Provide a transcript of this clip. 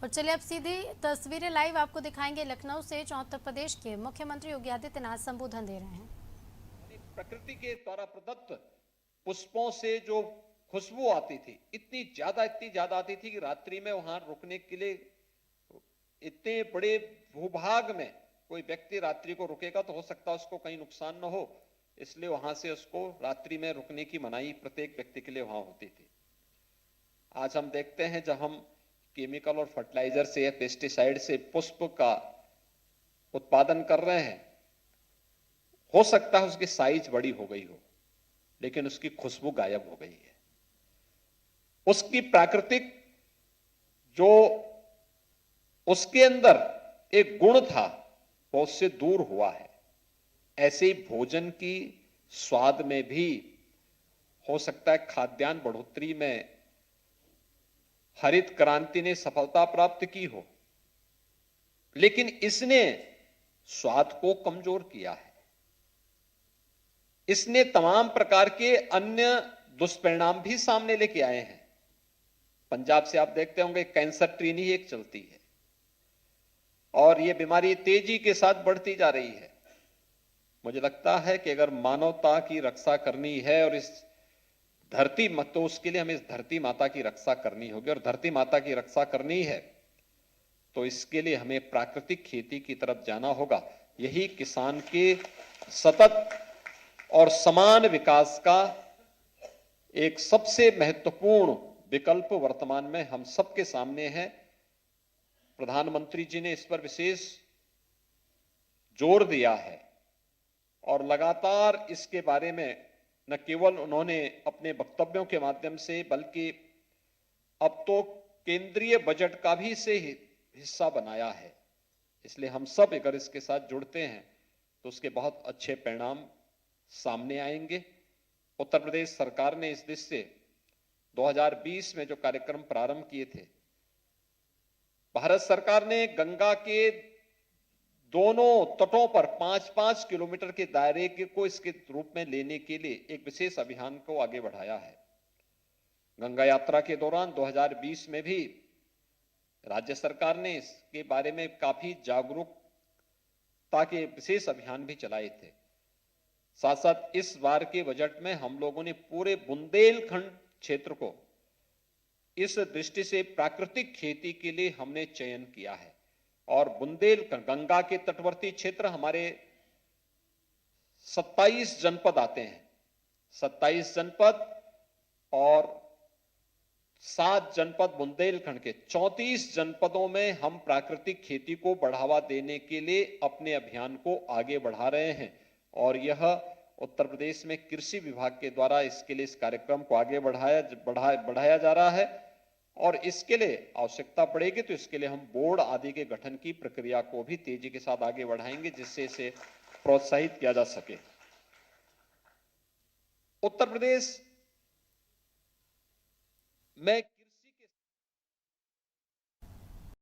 और चलिए अब सीधी तस्वीरें लाइव आपको दिखाएंगे लखनऊ से, जहां उत्तर प्रदेश के मुख्यमंत्री योगी आदित्यनाथ संबोधन दे रहे हैं। प्रकृति के द्वारा प्रदत्त पुष्पों से जो खुशबू आती थी, इतनी ज्यादा आती थी कि रात्रि में वहां रुकने के लिए, इतने बड़े भूभाग में कोई व्यक्ति रात्रि को रुकेगा तो हो सकता है उसको कहीं नुकसान न हो, इसलिए वहां से उसको रात्रि में रुकने की मनाही प्रत्येक व्यक्ति के लिए वहां होती थी। आज हम देखते हैं जब हम केमिकल और फर्टिलाइजर से या पेस्टिसाइड से पुष्प का उत्पादन कर रहे हैं, हो सकता है उसकी साइज बड़ी हो गई हो, लेकिन उसकी खुशबू गायब हो गई है। उसकी प्राकृतिक जो उसके अंदर एक गुण था वो उससे दूर हुआ है। ऐसे ही भोजन की स्वाद में भी हो सकता है खाद्यान्न बढ़ोतरी में हरित क्रांति ने सफलता प्राप्त की हो, लेकिन इसने स्वाद को कमजोर किया है। इसने तमाम प्रकार के अन्य दुष्परिणाम भी सामने लेके आए हैं। पंजाब से आप देखते होंगे कैंसर ट्रेन ही एक चलती है और यह बीमारी तेजी के साथ बढ़ती जा रही है। मुझे लगता है कि अगर मानवता की रक्षा करनी है और इस धरती मत तो उसके लिए हमें इस धरती माता की रक्षा करनी होगी, और धरती माता की रक्षा करनी है तो इसके लिए हमें प्राकृतिक खेती की तरफ जाना होगा। यही किसान के सतत और समान विकास का एक सबसे महत्वपूर्ण विकल्प वर्तमान में हम सबके सामने है। प्रधानमंत्री जी ने इस पर विशेष जोर दिया है और लगातार इसके बारे में न केवल उन्होंने अपने वक्तव्यों के माध्यम से, बल्कि अब तो केंद्रीय बजट का भी इसे हिस्सा बनाया है। इसलिए हम सब अगर इसके साथ जुड़ते हैं तो उसके बहुत अच्छे परिणाम सामने आएंगे। उत्तर प्रदेश सरकार ने इस दिशा से 2020 में जो कार्यक्रम प्रारंभ किए थे, भारत सरकार ने गंगा के दोनों तटों पर 5-5 किलोमीटर के दायरे को इसके रूप में लेने के लिए एक विशेष अभियान को आगे बढ़ाया है। गंगा यात्रा के दौरान 2020 में भी राज्य सरकार ने इसके बारे में काफी जागरूकता के विशेष अभियान भी चलाए थे। साथ साथ इस बार के बजट में हम लोगों ने पूरे बुंदेलखंड क्षेत्र को इस दृष्टि से प्राकृतिक खेती के लिए हमने चयन किया है। और गंगा के तटवर्ती क्षेत्र हमारे 27 जनपद आते हैं, 27 जनपद और 7 जनपद बुंदेलखंड के 34 जनपदों में हम प्राकृतिक खेती को बढ़ावा देने के लिए अपने अभियान को आगे बढ़ा रहे हैं। और यह उत्तर प्रदेश में कृषि विभाग के द्वारा इसके लिए इस कार्यक्रम को आगे बढ़ाया जा रहा है। और इसके लिए आवश्यकता पड़ेगी तो इसके लिए हम बोर्ड आदि के गठन की प्रक्रिया को भी तेजी के साथ आगे बढ़ाएंगे, जिससे इसे प्रोत्साहित किया जा सके। उत्तर प्रदेश में